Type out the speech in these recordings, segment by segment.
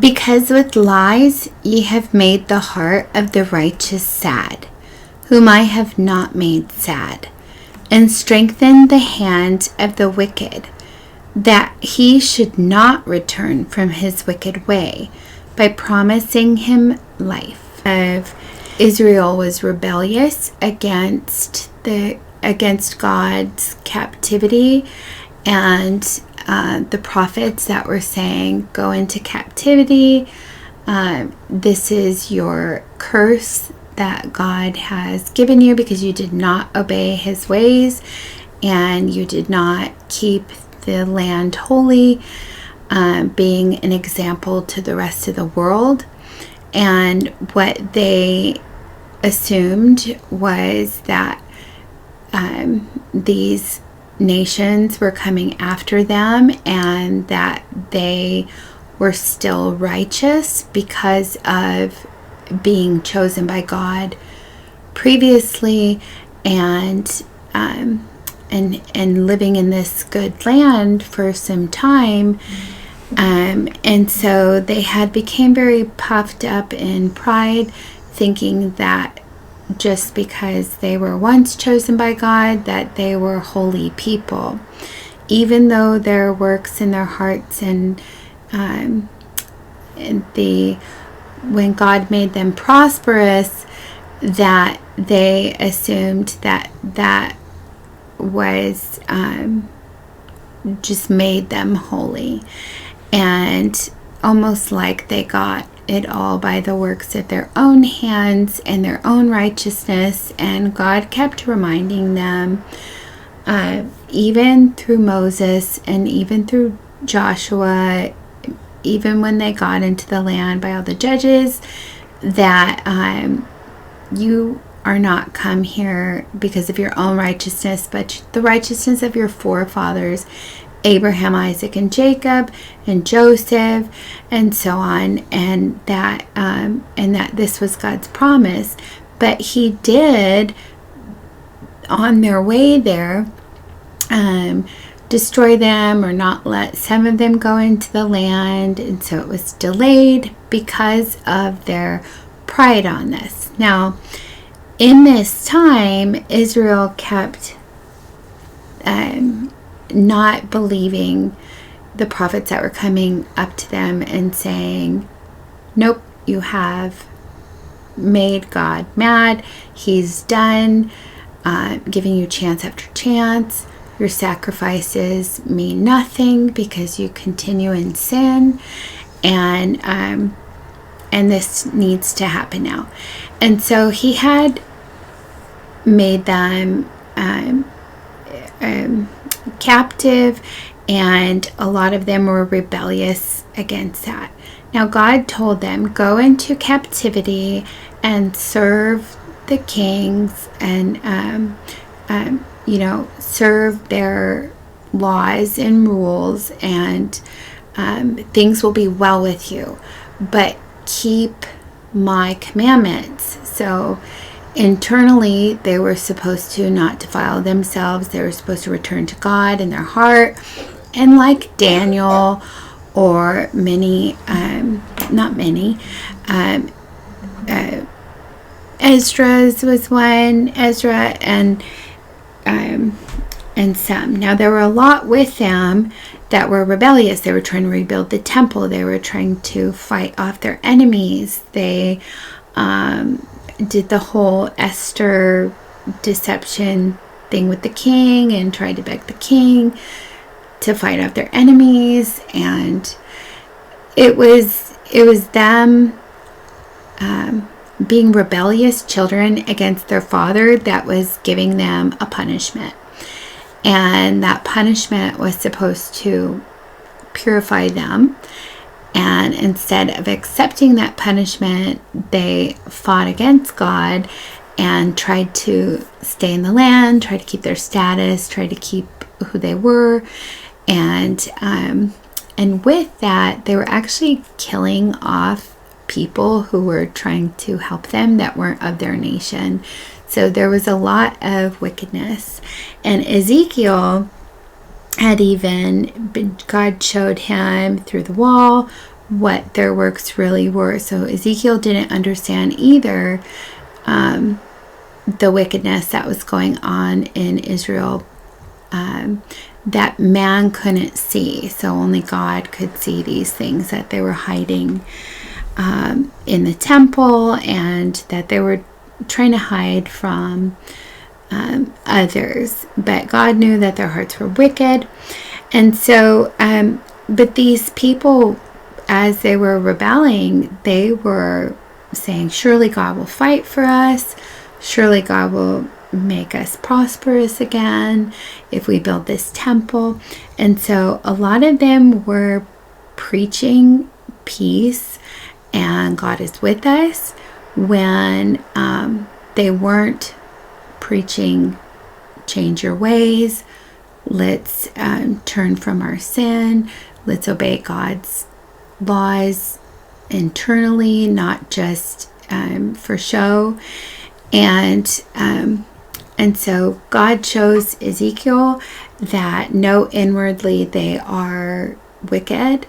Because with lies ye have made the heart of the righteous sad, whom I have not made sad, and strengthened the hand of the wicked, that he should not return from his wicked way, by promising him life. Israel was rebellious against God's captivity, and the prophets that were saying, go into captivity, this is your curse that God has given you because you did not obey his ways and you did not keep the land holy, being an example to the rest of the world. And what they assumed was that these nations were coming after them and that they were still righteous because of being chosen by God previously and living in this good land for some time. And so they had became very puffed up in pride, thinking that just because they were once chosen by God, that they were holy people, even though their works in their hearts and when God made them prosperous, that they assumed that was just made them holy, and almost like they got it all by the works of their own hands and their own righteousness. And God kept reminding them, even through Moses and even through Joshua, even when they got into the land by all the judges, that you are not come here because of your own righteousness, but the righteousness of your forefathers, Abraham, Isaac, and Jacob, and Joseph, and so on, and that this was God's promise. But he did, on their way there, destroy them or not let some of them go into the land, and so it was delayed because of their pride on this. Now, in this time, Israel kept not believing the prophets that were coming up to them and saying, nope, you have made God mad. He's done giving you chance after chance. Your sacrifices mean nothing because you continue in sin, and this needs to happen now. And so he had made them captive, and a lot of them were rebellious against that. Now God told them, go into captivity and serve the kings and serve their laws and rules, and things will be well with you, but keep my commandments. So internally, they were supposed to not defile themselves. They were supposed to return to God in their heart. And like Daniel or many, Ezra's was one, Ezra and some. Now there were a lot with them that were rebellious. They were trying to rebuild the temple. They were trying to fight off their enemies. They did the whole Esther deception thing with the king and tried to beg the king to fight off their enemies, and it was them being rebellious children against their father that was giving them a punishment, and that punishment was supposed to purify them. And instead of accepting that punishment, they fought against God and tried to stay in the land, tried to keep their status, tried to keep who they were. And with that, they were actually killing off people who were trying to help them that weren't of their nation. So there was a lot of wickedness. And Ezekiel God showed him through the wall what their works really were. So Ezekiel didn't understand either the wickedness that was going on in Israel, that man couldn't see. So only God could see these things that they were hiding in the temple, and that they were trying to hide from others. But God knew that their hearts were wicked. And so, but these people, as they were rebelling, they were saying, surely God will fight for us. Surely God will make us prosperous again if we build this temple. And so a lot of them were preaching peace and God is with us, when they weren't preaching change your ways, let's turn from our sin, let's obey God's laws internally, not just for show. And so God shows Ezekiel that no, inwardly they are wicked,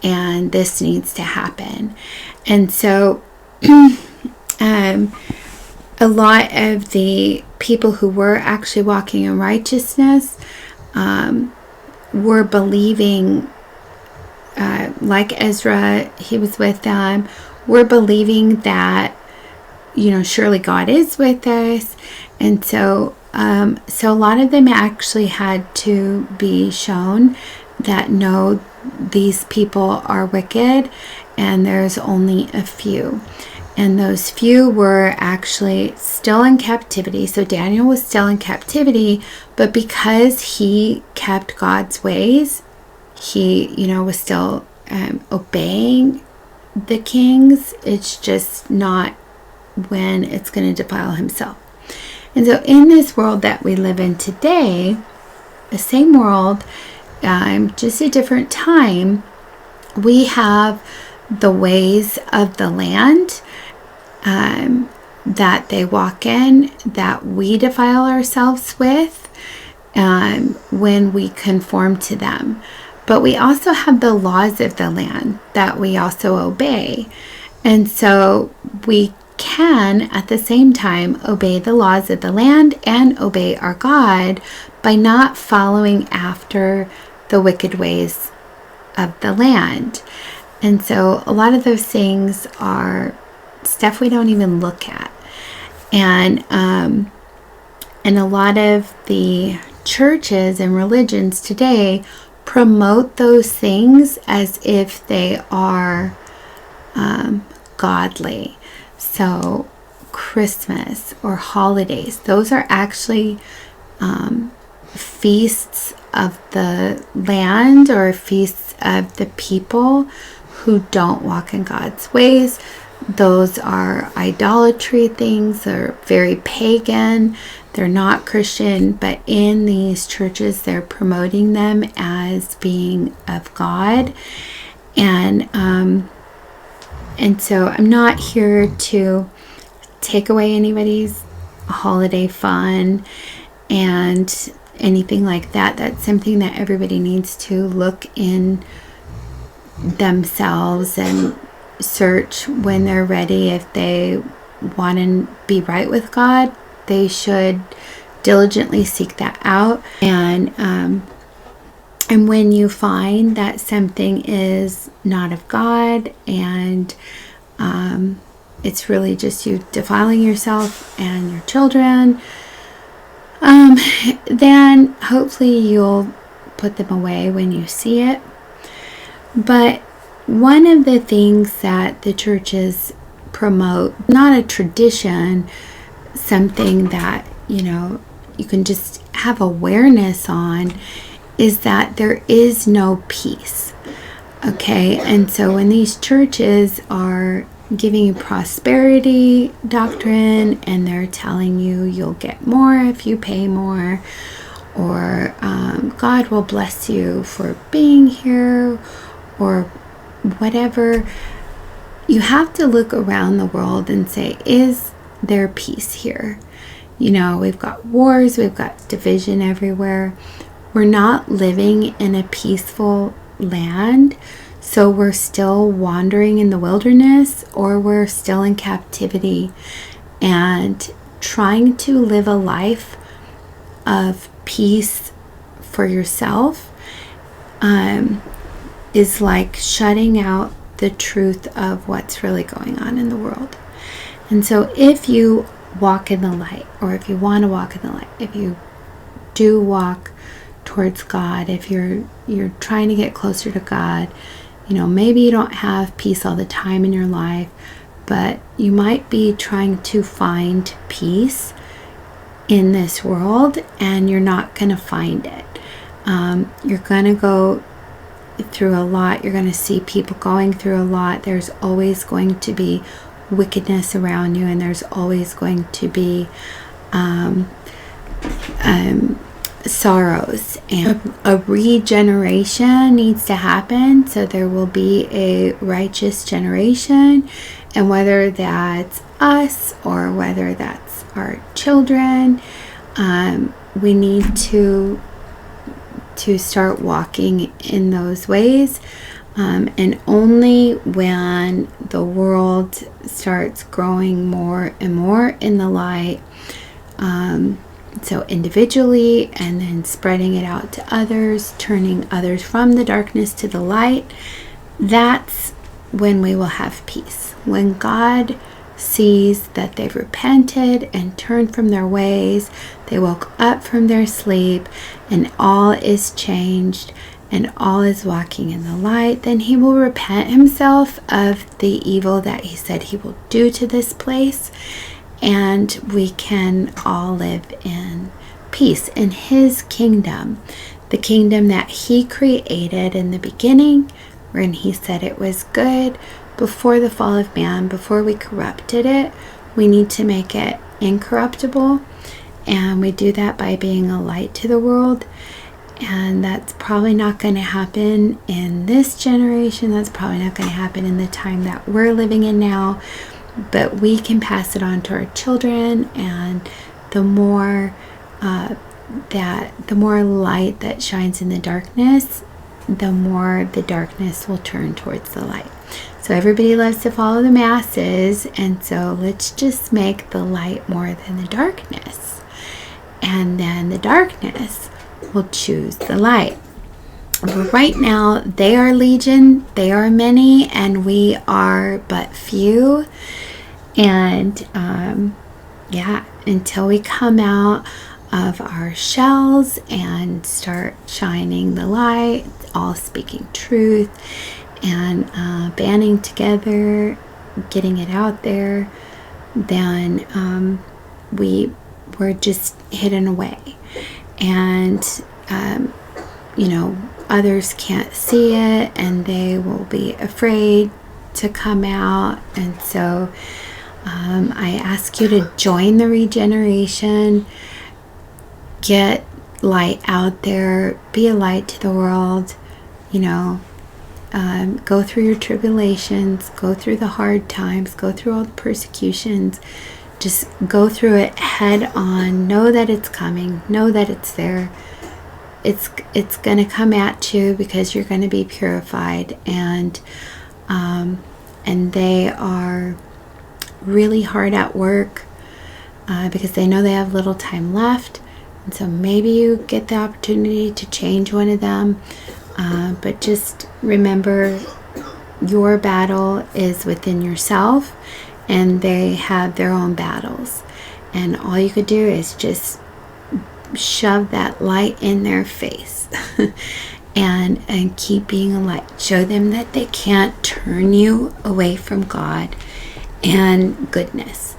and this needs to happen. And so a lot of the people who were actually walking in righteousness were believing, like Ezra, he was with them, were believing that, surely God is with us. And so a lot of them actually had to be shown that no, these people are wicked, and there's only a few. And those few were actually still in captivity. So Daniel was still in captivity, but because he kept God's ways, he, was still obeying the kings. It's just not when it's going to defile himself. And so in this world that we live in today, the same world, just a different time, we have the ways of the land that they walk in, that we defile ourselves with when we conform to them. But we also have the laws of the land that we also obey. And so we can at the same time obey the laws of the land and obey our God by not following after the wicked ways of the land. And so a lot of those things are stuff we don't even look at. And a lot of the churches and religions today promote those things as if they are godly. So Christmas or holidays, those are actually feasts of the land or feasts of the people who don't walk in God's ways. Those are idolatry things. They're very pagan. They're not Christian, but in these churches, they're promoting them as being of God. And so I'm not here to take away anybody's holiday fun and anything like that. That's something that everybody needs to look in themselves and search when they're ready. If they want to be right with God, they should diligently seek that out. And when you find that something is not of God and it's really just you defiling yourself and your children, then hopefully you'll put them away when you see it. But one of the things that the churches promote, not a tradition, something that, you can just have awareness on, is that there is no peace. Okay, and so when these churches are giving you prosperity doctrine and they're telling you you'll get more if you pay more, or God will bless you for being here, or whatever, you have to look around the world and say, is there peace here? We've got wars, we've got division everywhere. we're not living in a peaceful land. So we're still wandering in the wilderness, or we're still in captivity, and trying to live a life of peace for yourself is like shutting out the truth of what's really going on in the world. And so if you walk in the light, or if you want to walk in the light, if you do walk towards God, if you're trying to get closer to God, maybe you don't have peace all the time in your life, but you might be trying to find peace in this world, and you're not going to find it. You're going to go through a lot. You're going to see people going through a lot. There's always going to be wickedness around you, and there's always going to be sorrows, and a regeneration needs to happen. So there will be a righteous generation, and whether that's us or whether that's our children, we need to start walking in those ways. And only when the world starts growing more and more in the light, so individually, and then spreading it out to others, turning others from the darkness to the light, that's when we will have peace. When God sees that they've repented and turned from their ways, they woke up from their sleep, and all is changed, and all is walking in the light, then he will repent himself of the evil that he said he will do to this place, and we can all live in peace in his kingdom, the kingdom that he created in the beginning, when he said it was good. Before the fall of man, before we corrupted it, we need to make it incorruptible, and we do that by being a light to the world. And that's probably not going to happen in this generation. That's probably not going to happen in the time that we're living in now, but we can pass it on to our children, and the more light that shines in the darkness, the more the darkness will turn towards the light. So everybody loves to follow the masses, and so let's just make the light more than the darkness, and then the darkness will choose the light. But right now, they are legion, they are many, and we are but few. And until we come out of our shells and start shining the light, all speaking truth, and banding together, getting it out there, then we're just hidden away. And others can't see it, and they will be afraid to come out. And so I ask you to join the regeneration, get light out there, be a light to the world, go through your tribulations, go through the hard times, go through all the persecutions, just go through it head on. Know that it's coming, know that it's there. It's going to come at you, because you're going to be purified, and they are really hard at work because they know they have little time left. And so maybe you get the opportunity to change one of them, but just remember, your battle is within yourself, and they have their own battles, and all you could do is just shove that light in their face and keep being a light. Show them that they can't turn you away from God and goodness.